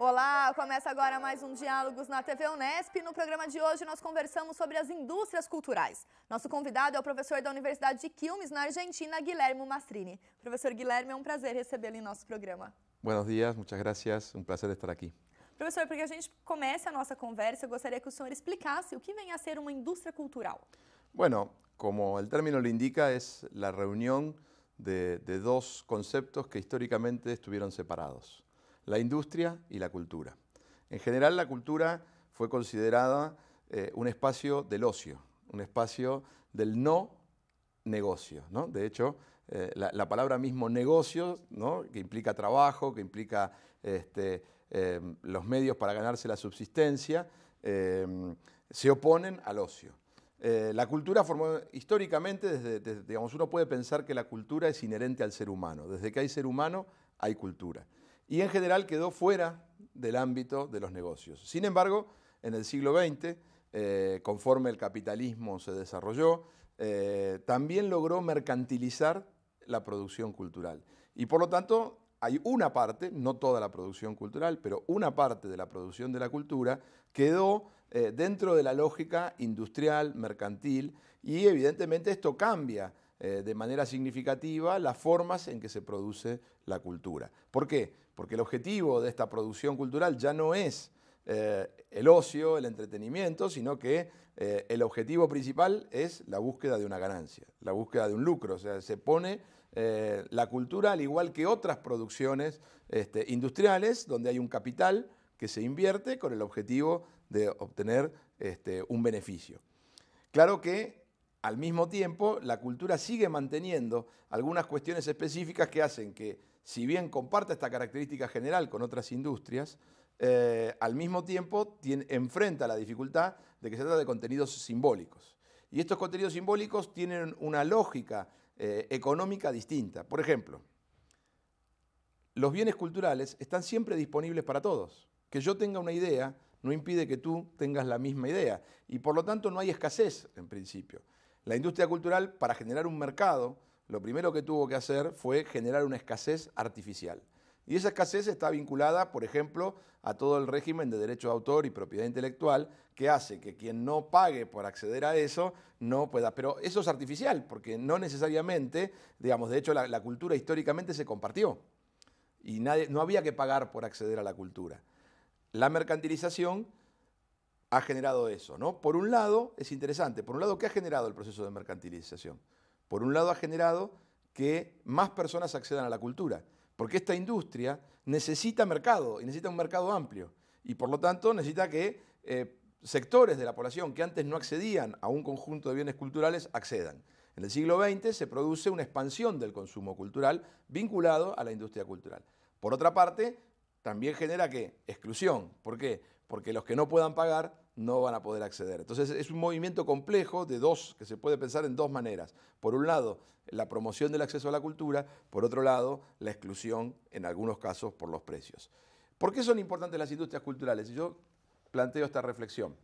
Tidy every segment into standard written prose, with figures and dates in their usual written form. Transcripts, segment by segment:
Olá, começa agora mais um Diálogos na TV Unesp. No programa de hoje nós conversamos sobre as indústrias culturais. Nosso convidado é o professor da Universidade de Quilmes, na Argentina, Guilherme Mastrini. Professor Guilherme, é um prazer recebê-lo em nosso programa. Buenos días, muchas gracias, um prazer estar aqui. Professor, para que a gente comece a nossa conversa, eu gostaria que o senhor explicasse o que vem a ser uma indústria cultural. Bueno, como el término lo indica, es la reunión de dos conceptos que históricamente estuvieron separados: la industria y la cultura. En general, la cultura fue considerada un espacio del ocio, un espacio del no negocio, ¿no? De hecho, la palabra mismo negocio, ¿no?, que implica trabajo, que implica los medios para ganarse la subsistencia, se oponen al ocio. La cultura formó históricamente, digamos, uno puede pensar que la cultura es inherente al ser humano. Desde que hay ser humano, hay cultura. Y en general quedó fuera del ámbito de los negocios. Sin embargo, en el siglo XX, conforme el capitalismo se desarrolló, también logró mercantilizar la producción cultural. Y por lo tanto, hay una parte, no toda la producción cultural, pero una parte de la producción de la cultura quedó dentro de la lógica industrial, mercantil, y evidentemente esto cambia de manera significativa las formas en que se produce la cultura. ¿Por qué? Porque el objetivo de esta producción cultural ya no es el ocio, el entretenimiento, sino que el objetivo principal es la búsqueda de una ganancia, la búsqueda de un lucro. O sea, se pone la cultura al igual que otras producciones industriales, donde hay un capital que se invierte con el objetivo de obtener un beneficio. Claro que al mismo tiempo la cultura sigue manteniendo algunas cuestiones específicas que hacen que, si bien comparta esta característica general con otras industrias, al mismo tiempo enfrenta la dificultad de que se trata de contenidos simbólicos. Y estos contenidos simbólicos tienen una lógica económica distinta. Por ejemplo, los bienes culturales están siempre disponibles para todos. Que yo tenga una idea no impide que tú tengas la misma idea, y por lo tanto no hay escasez en principio. La industria cultural, para generar un mercado, lo primero que tuvo que hacer fue generar una escasez artificial. Y esa escasez está vinculada, por ejemplo, a todo el régimen de derecho de autor y propiedad intelectual, que hace que quien no pague por acceder a eso no pueda. Pero eso es artificial, porque no necesariamente, digamos, de hecho la cultura históricamente se compartió y no había que pagar por acceder a la cultura. La mercantilización ha generado eso, ¿no? Por un lado, es interesante, por un lado, ¿qué ha generado el proceso de mercantilización? Por un lado, ha generado que más personas accedan a la cultura, porque esta industria necesita mercado, y necesita un mercado amplio, y por lo tanto necesita que sectores de la población que antes no accedían a un conjunto de bienes culturales accedan. En el siglo XX se produce una expansión del consumo cultural vinculado a la industria cultural. Por otra parte, también genera ¿qué? Exclusión. ¿Por qué? Porque los que no puedan pagar no van a poder acceder. Entonces es un movimiento complejo de dos, que se puede pensar en dos maneras. Por un lado, la promoción del acceso a la cultura, por otro lado, la exclusión, en algunos casos, por los precios. ¿Por qué son importantes las industrias culturales? Y yo planteo esta reflexión.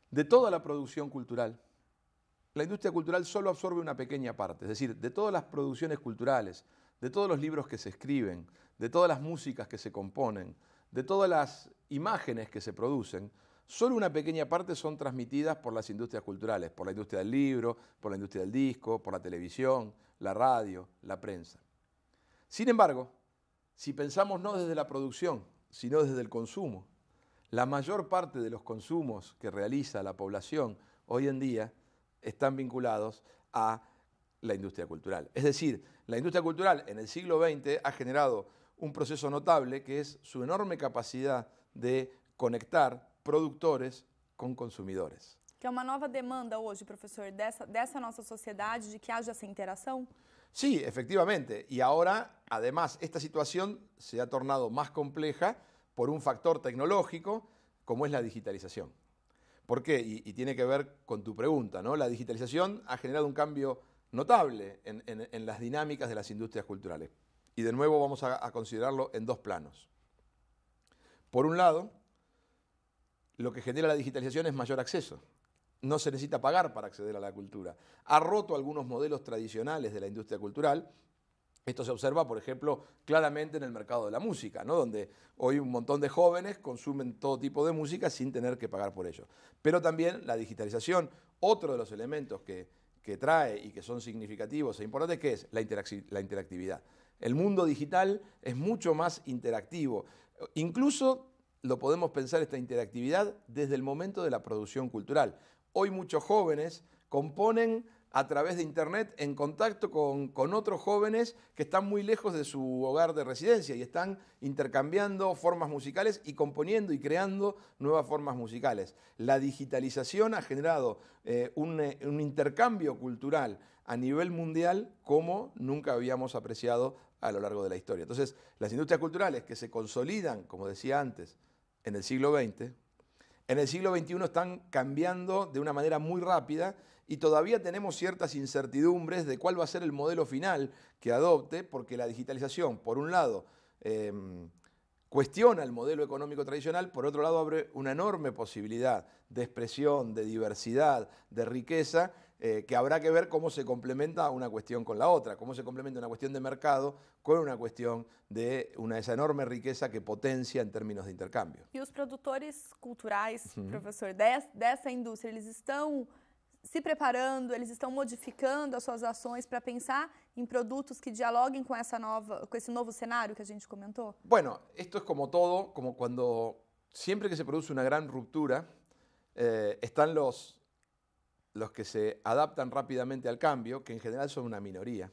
De toda la producción cultural, la industria cultural solo absorbe una pequeña parte. Es decir, de todas las producciones culturales, de todos los libros que se escriben, de todas las músicas que se componen, de todas las imágenes que se producen, solo una pequeña parte son transmitidas por las industrias culturales, por la industria del libro, por la industria del disco, por la televisión, la radio, la prensa. Sin embargo, si pensamos no desde la producción, sino desde el consumo, la mayor parte de los consumos que realiza la población hoy en día están vinculados a la industria cultural. Es decir, la industria cultural en el siglo XX ha generado un proceso notable que es su enorme capacidad de conectar productores con consumidores. Que é uma nova demanda hoje, professor, dessa nossa sociedade, de que haja essa interação? Sí, efectivamente. Y ahora, además, esta situación se ha tornado más compleja por un factor tecnológico como es la digitalización. ¿Por qué? Y tiene que ver con tu pregunta, ¿no? La digitalización ha generado un cambio notable en las dinámicas de las industrias culturales. Y de nuevo vamos a considerarlo en dos planos. Por un lado, lo que genera la digitalización es mayor acceso. No se necesita pagar para acceder a la cultura. Ha roto algunos modelos tradicionales de la industria cultural, Esto se observa, por ejemplo, claramente en el mercado de la música, ¿no? Donde hoy un montón de jóvenes consumen todo tipo de música sin tener que pagar por ello. Pero también la digitalización, otro de los elementos que trae y que son significativos e importantes, que es la interactividad. El mundo digital es mucho más interactivo. Incluso lo podemos pensar esta interactividad desde el momento de la producción cultural. Hoy muchos jóvenes componen a través de Internet en contacto con otros jóvenes que están muy lejos de su hogar de residencia y están intercambiando formas musicales y componiendo y creando nuevas formas musicales. La digitalización ha generado un intercambio cultural a nivel mundial como nunca habíamos apreciado a lo largo de la historia. Entonces, las industrias culturales que se consolidan, como decía antes, en el siglo XX, en el siglo XXI están cambiando de una manera muy rápida y todavía tenemos ciertas incertidumbres de cuál va a ser el modelo final que adopte, porque la digitalización, por un lado, cuestiona el modelo económico tradicional, por otro lado abre una enorme posibilidad de expresión, de diversidad, de riqueza, que habrá que ver cómo se complementa una cuestión con la otra, cómo se complementa una cuestión de mercado con una cuestión de esa enorme riqueza que potencia en términos de intercambio. E os produtores culturais, professor, dessa indústria, eles estão se preparando, eles estão modificando as suas ações para pensar em produtos que dialoguem com esse novo cenário que a gente comentou? Bueno, esto es como todo, como cuando siempre que se produce una gran ruptura, están los que se adaptan rápidamente al cambio, que en general son una minoría,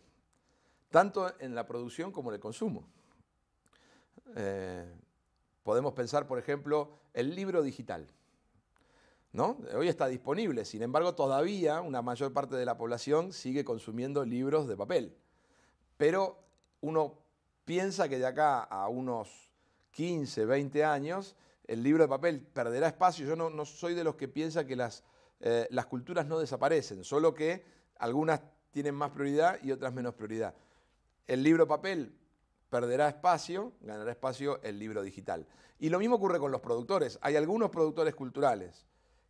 tanto en la producción como en el consumo. Podemos pensar, por ejemplo, el libro digital, ¿no? Hoy está disponible, sin embargo, todavía una mayor parte de la población sigue consumiendo libros de papel. Pero uno piensa que de acá a unos 15, 20 años, el libro de papel perderá espacio. Yo no soy de los que piensa que las culturas no desaparecen, solo que algunas tienen más prioridad y otras menos prioridad. El libro de papel perderá espacio, ganará espacio el libro digital. Y lo mismo ocurre con los productores. Hay algunos productores culturales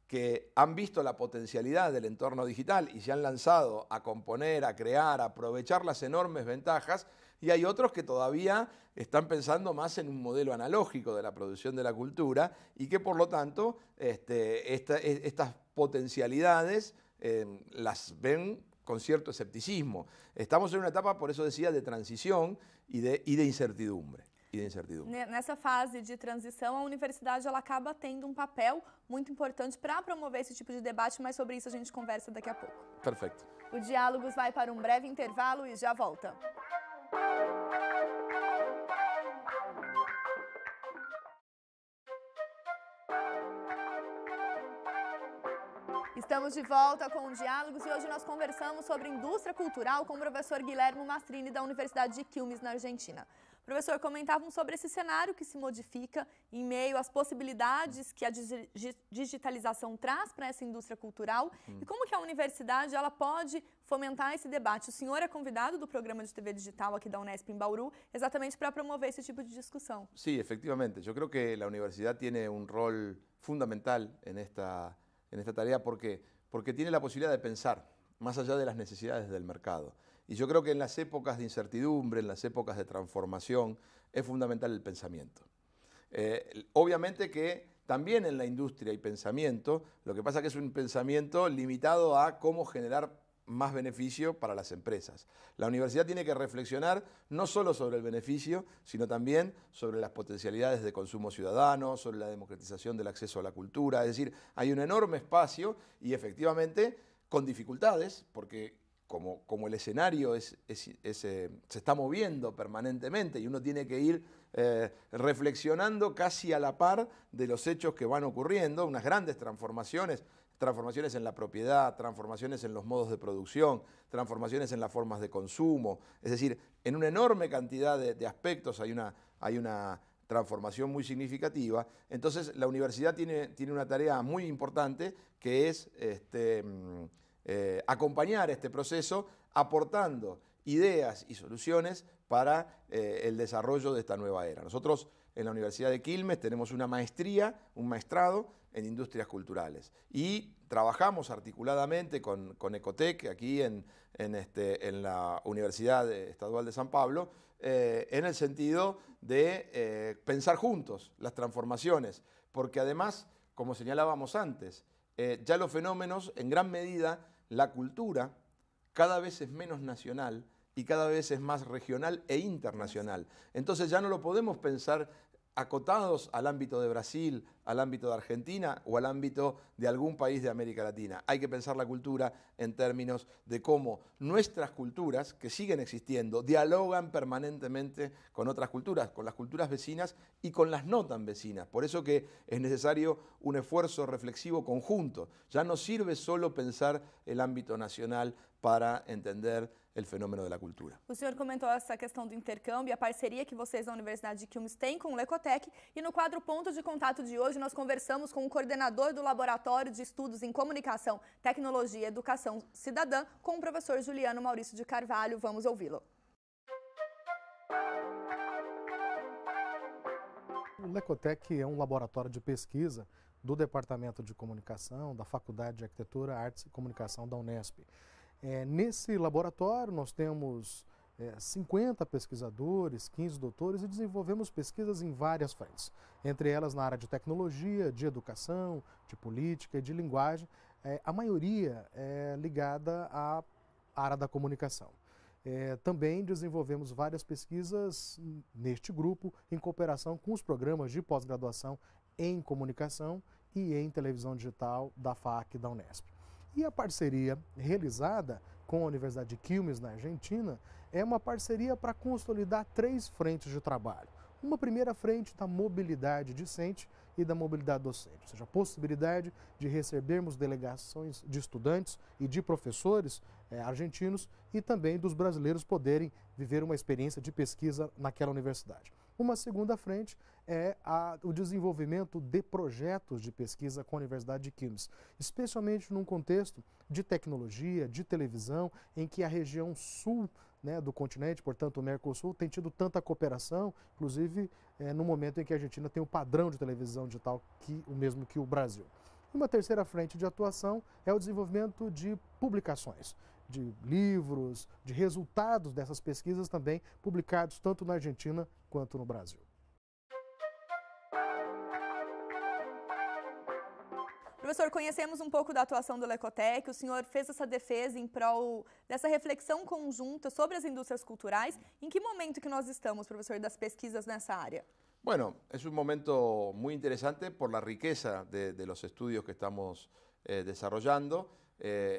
que han visto la potencialidad del entorno digital y se han lanzado a componer, a crear, a aprovechar las enormes ventajas, y hay otros que todavía están pensando más en un modelo analógico de la producción de la cultura y que por lo tanto estas potencialidades las ven con cierto escepticismo. Estamos en una etapa, por eso decía, de transición y de incertidumbre. Nessa fase de transição, a universidade ela acaba tendo papel muito importante para promover esse tipo de debate, mas sobre isso a gente conversa daqui a pouco. Perfecto. O Diálogos vai para um breve intervalo e já volta. Estamos de volta com o Diálogos e hoje nós conversamos sobre indústria cultural com o professor Guilherme Mastrini, da Universidade de Quilmes, na Argentina. Professor, comentavam sobre esse cenário que se modifica em meio às possibilidades que a digitalização traz para essa indústria cultural e como que a universidade ela pode fomentar esse debate. O senhor é convidado do programa de TV digital aqui da Unesp em Bauru exatamente para promover esse tipo de discussão. Sí, efectivamente. Yo creo que la universidad tiene un rol fundamental en esta tarea porque tiene la posibilidad de pensar más allá de las necesidades del mercado. Y yo creo que en las épocas de incertidumbre, en las épocas de transformación, es fundamental el pensamiento. Obviamente que también en la industria hay pensamiento, lo que pasa es que es un pensamiento limitado a cómo generar más beneficio para las empresas. La universidad tiene que reflexionar no solo sobre el beneficio, sino también sobre las potencialidades de consumo ciudadano, sobre la democratización del acceso a la cultura. Es decir, hay un enorme espacio y efectivamente con dificultades, porque como el escenario se está moviendo permanentemente y uno tiene que ir reflexionando casi a la par de los hechos que van ocurriendo, unas grandes transformaciones en la propiedad, transformaciones en los modos de producción, transformaciones en las formas de consumo. Es decir, en una enorme cantidad de aspectos hay una transformación muy significativa. Entonces, la universidad tiene una tarea muy importante que es acompañar este proceso aportando ideas y soluciones para el desarrollo de esta nueva era. Nosotros en la Universidad de Quilmes tenemos una maestría, un maestrado en industrias culturales. Y trabajamos articuladamente con Ecotec, aquí en la Universidad Estadual de San Pablo, en el sentido de pensar juntos las transformaciones, porque además, como señalábamos antes, ya los fenómenos, en gran medida, la cultura cada vez es menos nacional y cada vez es más regional e internacional. Entonces ya no lo podemos pensar acotados al ámbito de Brasil, al ámbito de Argentina o al ámbito de algún país de América Latina. Hay que pensar la cultura en términos de cómo nuestras culturas, que siguen existiendo, dialogan permanentemente con otras culturas, con las culturas vecinas y con las no tan vecinas. Por eso que es necesario un esfuerzo reflexivo conjunto. Ya no sirve solo pensar el ámbito nacional para entender el fenômeno da cultura. O senhor comentou essa questão do intercâmbio, a parceria que vocês da Universidade de Quilmes têm com o Ecotec, e no quadro Ponto de Contato de hoje nós conversamos com o coordenador do Laboratório de Estudos em Comunicação, Tecnologia e Educação Cidadã, com o professor Juliano Maurício de Carvalho. Vamos ouvi-lo. O Ecotec é um laboratório de pesquisa do Departamento de Comunicação, da Faculdade de Arquitetura, Artes e Comunicação da Unesp. Nesse laboratório nós temos 50 pesquisadores, 15 doutores e desenvolvemos pesquisas em várias frentes, entre elas na área de tecnologia, de educação, de política e de linguagem, a maioria é ligada à área da comunicação. Também desenvolvemos várias pesquisas neste grupo em cooperação com os programas de pós-graduação em comunicação e em televisão digital da FAC e da Unesp. E a parceria realizada com a Universidade de Quilmes, na Argentina, é uma parceria para consolidar 3 frentes de trabalho. Uma primeira frente da mobilidade discente e da mobilidade docente, ou seja, a possibilidade de recebermos delegações de estudantes e de professores argentinos e também dos brasileiros poderem viver uma experiência de pesquisa naquela universidade. Uma segunda frente é o desenvolvimento de projetos de pesquisa com a Universidade de Quilmes, especialmente num contexto de tecnologia, de televisão, em que a região sul do continente, portanto o Mercosul, tem tido tanta cooperação, inclusive no momento em que a Argentina tem o padrão de televisão digital o mesmo que o Brasil. Uma terceira frente de atuação é o desenvolvimento de publicações, de livros, de resultados dessas pesquisas também publicados tanto na Argentina quanto no Brasil. Professor, conhecemos um pouco da atuação do Ecotec, o senhor fez essa defesa em prol dessa reflexão conjunta sobre as indústrias culturais. Em que momento que nós estamos, professor, das pesquisas nessa área? Bueno, es un momento muy interesante por la riqueza de los estudios que estamos desarrollando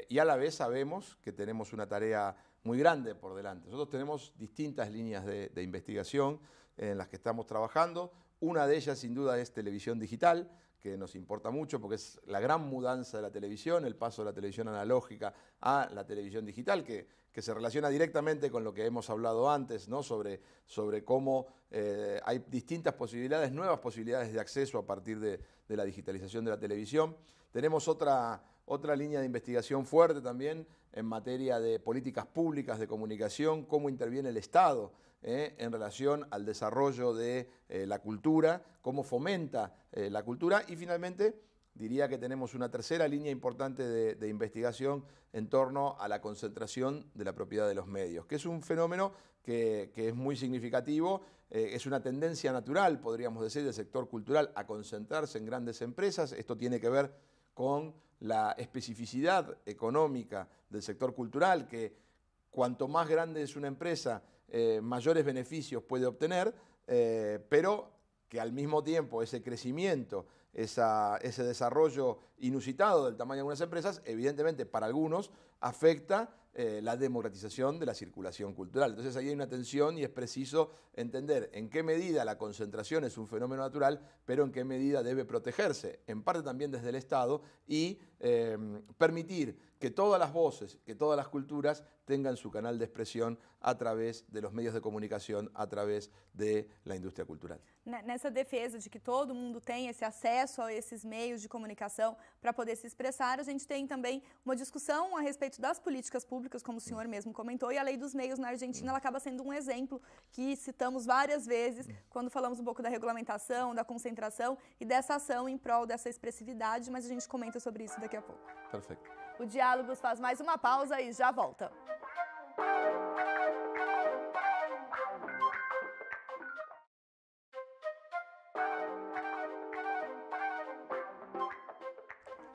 y a la vez sabemos que tenemos una tarea muy grande por delante. Nosotros tenemos distintas líneas de investigación en las que estamos trabajando. Una de ellas sin duda es televisión digital, que nos importa mucho porque es la gran mudanza de la televisión, el paso de la televisión analógica a la televisión digital, que se relaciona directamente con lo que hemos hablado antes, ¿no? sobre cómo hay distintas posibilidades, nuevas posibilidades de acceso a partir de la digitalización de la televisión. Tenemos otra línea de investigación fuerte también en materia de políticas públicas de comunicación, cómo interviene el Estado en relación al desarrollo de la cultura, cómo fomenta la cultura y finalmente diría que tenemos una tercera línea importante de investigación en torno a la concentración de la propiedad de los medios, que es un fenómeno que es muy significativo, es una tendencia natural, podríamos decir, del sector cultural a concentrarse en grandes empresas. Esto tiene que ver con la especificidad económica del sector cultural, que cuanto más grande es una empresa, mayores beneficios puede obtener, pero que al mismo tiempo ese crecimiento, ese desarrollo inusitado del tamaño de algunas empresas, evidentemente para algunos afecta la democratización de la circulación cultural. Entonces ahí hay una tensión y es preciso entender en qué medida la concentración es un fenómeno natural, pero en qué medida debe protegerse, en parte también desde el Estado, y permitir que todas las voces, que todas las culturas tengan su canal de expresión a través de los medios de comunicación, a través de la industria cultural. Nessa defesa de que todo mundo tem esse acesso a esses meios de comunicação para poder se expressar, a gente tem também uma discussão a respeito das políticas públicas públicas, como o senhor mesmo comentou, e a lei dos meios na Argentina ela acaba sendo um exemplo que citamos várias vezes quando falamos um pouco da regulamentação, da concentração e dessa ação em prol dessa expressividade, mas a gente comenta sobre isso daqui a pouco. Perfecto. O Diálogos faz mais uma pausa e já volta.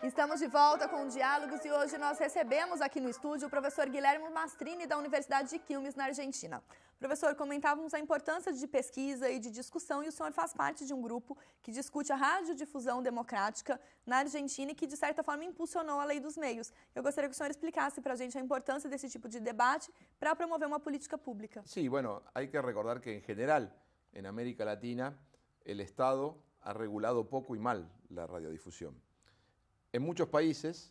Estamos de volta com o Diálogos e hoje nós recebemos aqui no estúdio o professor Guilherme Mastrini, da Universidade de Quilmes, na Argentina. Professor, comentávamos a importância de pesquisa e de discussão e o senhor faz parte de um grupo que discute a radiodifusão democrática na Argentina e que, de certa forma, impulsionou a lei dos meios. Eu gostaria que o senhor explicasse para a gente a importância desse tipo de debate para promover uma política pública. Sí, bueno, hay que recordar que en general en América Latina el Estado ha regulado poco y mal la radiodifusión. En muchos países,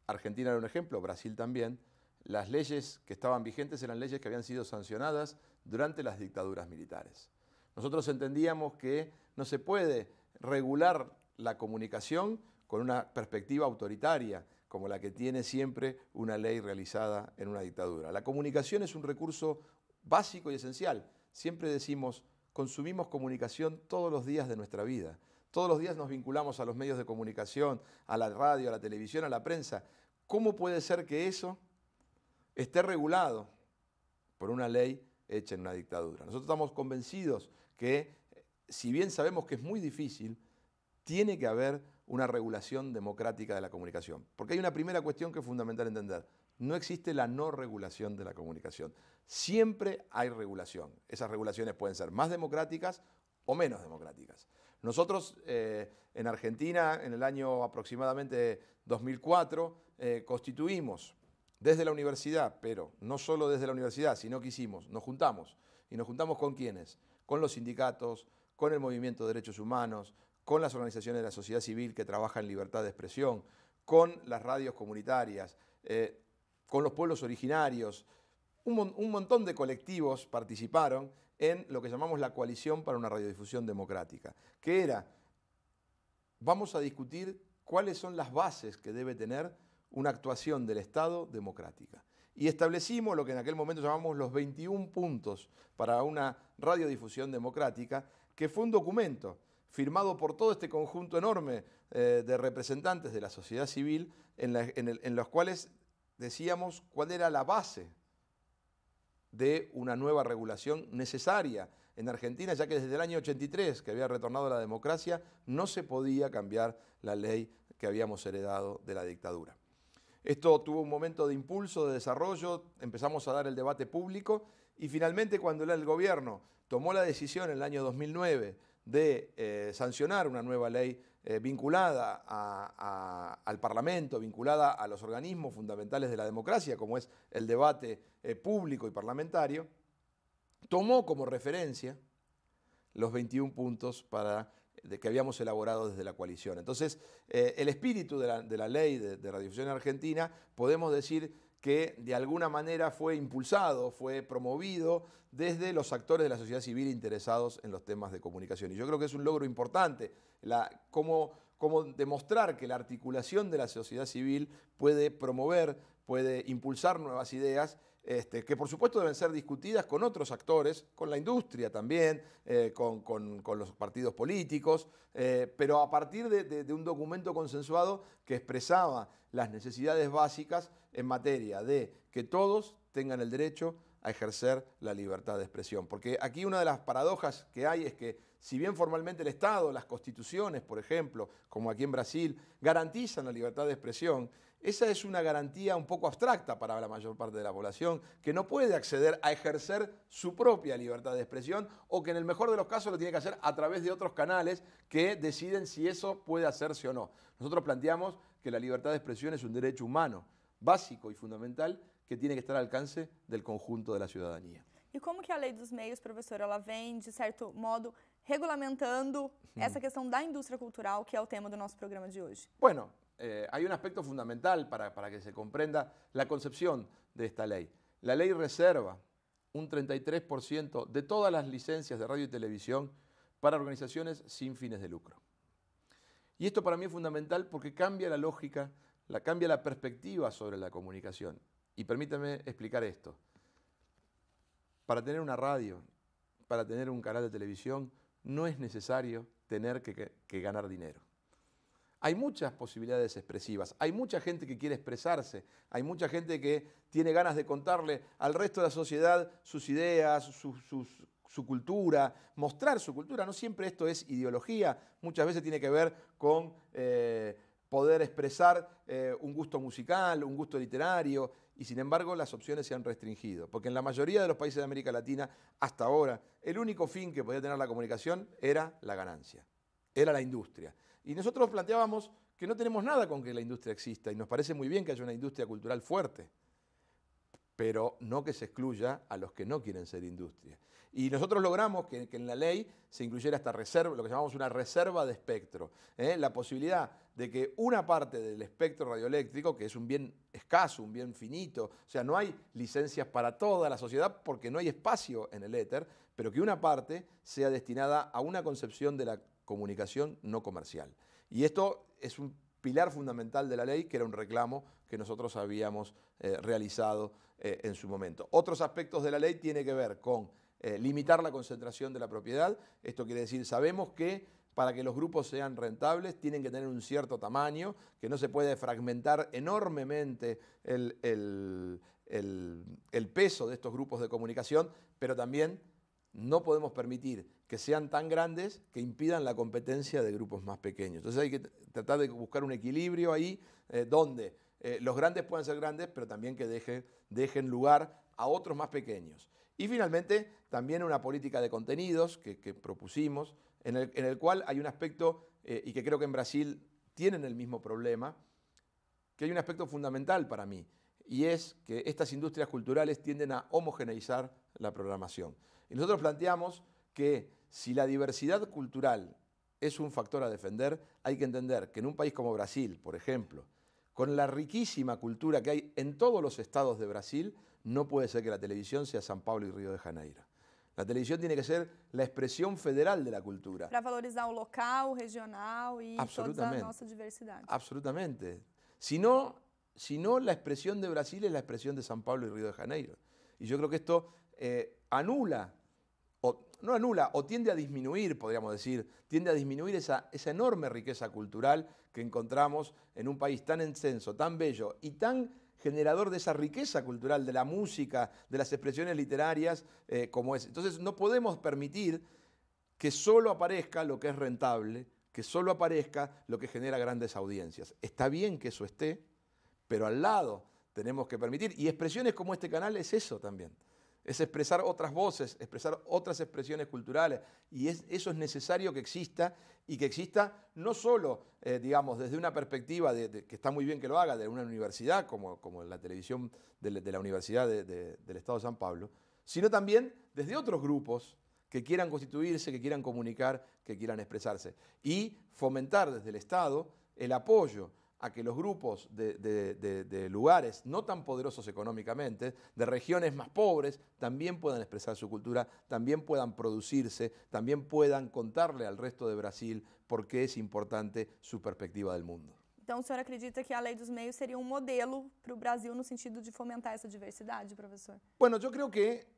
Argentina era un ejemplo, Brasil también, las leyes que estaban vigentes eran leyes que habían sido sancionadas durante las dictaduras militares. Nosotros entendíamos que no se puede regular la comunicación con una perspectiva autoritaria, como la que tiene siempre una ley realizada en una dictadura. La comunicación es un recurso básico y esencial. Siempre decimos, consumimos comunicación todos los días de nuestra vida. Todos los días nos vinculamos a los medios de comunicación, a la radio, a la televisión, a la prensa. ¿Cómo puede ser que eso esté regulado por una ley hecha en una dictadura? Nosotros estamos convencidos que, si bien sabemos que es muy difícil, tiene que haber una regulación democrática de la comunicación. Porque hay una primera cuestión que es fundamental entender. No existe la no regulación de la comunicación. Siempre hay regulación. Esas regulaciones pueden ser más democráticas o menos democráticas. Nosotros en Argentina, en el año aproximadamente 2004, constituimos desde la universidad, pero no solo desde la universidad, sino que nos juntamos. ¿Y nos juntamos con quiénes? Con los sindicatos, con el movimiento de derechos humanos, con las organizaciones de la sociedad civil que trabajan en libertad de expresión, con las radios comunitarias, con los pueblos originarios. Un montón de colectivos participaron en lo que llamamos la Coalición para una Radiodifusión Democrática, que era, vamos a discutir cuáles son las bases que debe tener una actuación del Estado democrática. Y establecimos lo que en aquel momento llamamos los 21 puntos para una radiodifusión democrática, que fue un documento firmado por todo este conjunto enorme de representantes de la sociedad civil, en los cuales decíamos cuál era la base de una nueva regulación necesaria en Argentina, ya que desde el año 83, que había retornado la democracia, no se podía cambiar la ley que habíamos heredado de la dictadura. Esto tuvo un momento de impulso, de desarrollo, empezamos a dar el debate público y finalmente cuando el gobierno tomó la decisión en el año 2009 de sancionar una nueva ley vinculada al Parlamento, vinculada a los organismos fundamentales de la democracia, como es el debate público y parlamentario, tomó como referencia los 21 puntos que habíamos elaborado desde la coalición. Entonces, el espíritu de la ley de radiodifusión en Argentina, podemos decir que de alguna manera fue impulsado, fue promovido desde los actores de la sociedad civil interesados en los temas de comunicación. Y yo creo que es un logro importante, cómo demostrar que la articulación de la sociedad civil puede promover, puede impulsar nuevas ideas, que por supuesto deben ser discutidas con otros actores, con la industria también, con los partidos políticos, pero a partir de un documento consensuado que expresaba las necesidades básicas en materia de que todos tengan el derecho a ejercer la libertad de expresión. Porque aquí una de las paradojas que hay es que si bien formalmente el Estado, las constituciones, por ejemplo, como aquí en Brasil, garantizan la libertad de expresión, esa es una garantía un poco abstracta para la mayor parte de la población, que no puede acceder a ejercer su propia libertad de expresión o que en el mejor de los casos lo tiene que hacer a través de otros canales que deciden si eso puede hacerse o no. Nosotros planteamos que la libertad de expresión es un derecho humano, básico y fundamental, que tiene que estar al alcance del conjunto de la ciudadanía. E como que a lei dos meios, professor, ela vem, de certo modo, regulamentando essa questão da indústria cultural, que é o tema do nosso programa de hoje? Bueno, hay un aspecto fundamental para que se comprenda la concepción de esta ley. La ley reserva un 33% de todas las licencias de radio y televisión para organizaciones sin fines de lucro. Y esto para mí es fundamental porque cambia la lógica, cambia la perspectiva sobre la comunicación. Y permítame explicar esto. Para tener una radio, para tener un canal de televisión, no es necesario tener que ganar dinero. Hay muchas posibilidades expresivas, hay mucha gente que quiere expresarse, hay mucha gente que tiene ganas de contarle al resto de la sociedad sus ideas, su cultura, mostrar su cultura. No siempre esto es ideología, muchas veces tiene que ver con poder expresar un gusto musical, un gusto literario, y sin embargo las opciones se han restringido, porque en la mayoría de los países de América Latina, hasta ahora, el único fin que podía tener la comunicación era la ganancia, era la industria. Y nosotros planteábamos que no tenemos nada con que la industria exista, y nos parece muy bien que haya una industria cultural fuerte, pero no que se excluya a los que no quieren ser industria. Y nosotros logramos que en la ley se incluyera esta reserva, lo que llamamos una reserva de espectro, la posibilidad de que una parte del espectro radioeléctrico, que es un bien escaso, un bien finito, o sea, no hay licencias para toda la sociedad porque no hay espacio en el éter, pero que una parte sea destinada a una concepción de la comunicación no comercial. Y esto es un pilar fundamental de la ley, que era un reclamo que nosotros habíamos realizado en su momento. Otros aspectos de la ley tienen que ver con limitar la concentración de la propiedad. Esto quiere decir, sabemos que para que los grupos sean rentables tienen que tener un cierto tamaño, que no se puede fragmentar enormemente el peso de estos grupos de comunicación, pero también no podemos permitir que sean tan grandes que impidan la competencia de grupos más pequeños. Entonces hay que tratar de buscar un equilibrio ahí donde los grandes puedan ser grandes, pero también que dejen lugar a otros más pequeños. Y finalmente, también una política de contenidos que propusimos, en el cual hay un aspecto, y que creo que en Brasil tienen el mismo problema, que hay un aspecto fundamental para mí, y es que estas industrias culturales tienden a homogeneizar la programación. Y nosotros planteamos que si la diversidad cultural es un factor a defender, hay que entender que en un país como Brasil, por ejemplo, con la riquísima cultura que hay en todos los estados de Brasil, no puede ser que la televisión sea São Paulo y Río de Janeiro. La televisión tiene que ser la expresión federal de la cultura. Para valorizar o local, o regional y toda a nossa diversidade. Absolutamente. Si no, la expresión de Brasil es la expresión de São Paulo y Río de Janeiro. Y yo creo que esto anula, o no anula, o tiende a disminuir, podríamos decir, tiende a disminuir esa enorme riqueza cultural que encontramos en un país tan extenso, tan bello y tan generador de esa riqueza cultural, de la música, de las expresiones literarias como es. Entonces no podemos permitir que solo aparezca lo que es rentable, que solo aparezca lo que genera grandes audiencias. Está bien que eso esté, pero al lado tenemos que permitir, y expresiones como este canal es eso también. Es expresar otras voces, expresar otras expresiones culturales, y eso es necesario que exista, y que exista no solo, digamos, desde una perspectiva que está muy bien que lo haga, de una universidad, como la televisión de la Universidad del Estado de San Pablo, sino también desde otros grupos que quieran constituirse, que quieran comunicar, que quieran expresarse, y fomentar desde el Estado el apoyo a que los grupos de lugares no tan poderosos económicamente, de regiones más pobres, también puedan expresar su cultura, también puedan producirse, también puedan contarle al resto de Brasil por qué es importante su perspectiva del mundo. Então, o senhor acredita que a Lei dos Meios seria modelo para o Brasil no sentido de fomentar essa diversidade, professor? Bueno, yo creo que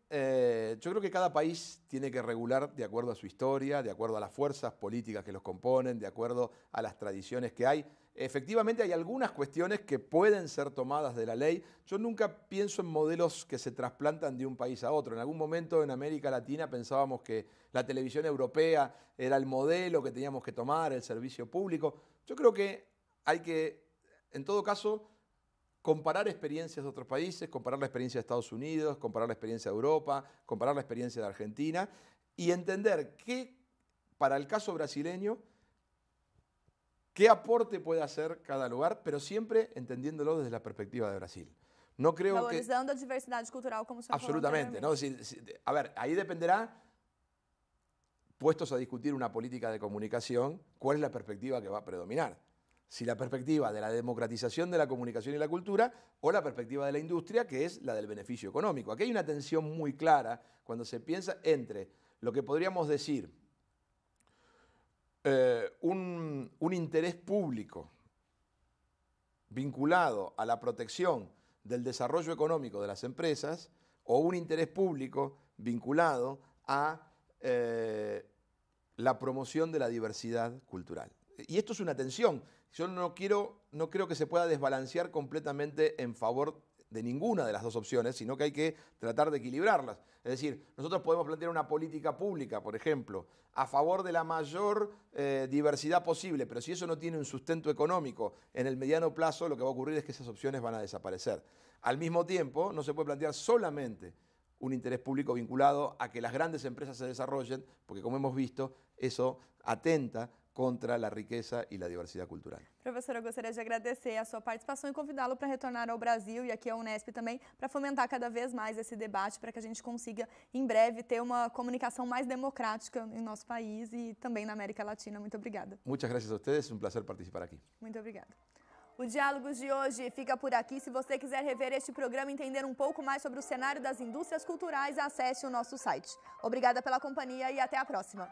cada país tiene que regular de acuerdo a su historia, de acuerdo a las fuerzas políticas que los componen, de acuerdo a las tradiciones que hay. Efectivamente hay algunas cuestiones que pueden ser tomadas de la ley. Yo nunca pienso en modelos que se trasplantan de un país a otro. En algún momento en América Latina pensábamos que la televisión europea era el modelo que teníamos que tomar, el servicio público. Yo creo que hay que, en todo caso, comparar experiencias de otros países, comparar la experiencia de Estados Unidos, comparar la experiencia de Europa, comparar la experiencia de Argentina y entender que, para el caso brasileño, qué aporte puede hacer cada lugar, pero siempre entendiéndolo desde la perspectiva de Brasil. No creo valorizando a diversidade cultural, como o senhor absolutamente, ¿no? A ver, ahí dependerá, puestos a discutir una política de comunicación, cuál es la perspectiva que va a predominar. Si la perspectiva de la democratización de la comunicación y la cultura o la perspectiva de la industria, que es la del beneficio económico. Aquí hay una tensión muy clara cuando se piensa entre lo que podríamos decir un interés público vinculado a la protección del desarrollo económico de las empresas o un interés público vinculado a la promoción de la diversidad cultural. Y esto es una tensión. Yo no creo que se pueda desbalancear completamente en favor de ninguna de las dos opciones, sino que hay que tratar de equilibrarlas. Es decir, nosotros podemos plantear una política pública, por ejemplo, a favor de la mayor diversidad posible, pero si eso no tiene un sustento económico en el mediano plazo, lo que va a ocurrir es que esas opciones van a desaparecer. Al mismo tiempo, no se puede plantear solamente un interés público vinculado a que las grandes empresas se desarrollen, porque como hemos visto, eso atenta contra la riqueza e a diversidade cultural. Professor, eu gostaria de agradecer a sua participação e convidá-lo para retornar ao Brasil e aqui à Unesp também, para fomentar cada vez mais esse debate, para que a gente consiga, em breve, ter uma comunicação mais democrática em nosso país e também na América Latina. Muito obrigada. Muchas gracias a ustedes, un placer participar aquí. Muito obrigada. O Diálogos de hoje fica por aqui. Se você quiser rever este programa e entender um pouco mais sobre o cenário das indústrias culturais, acesse o nosso site. Obrigada pela companhia e até a próxima.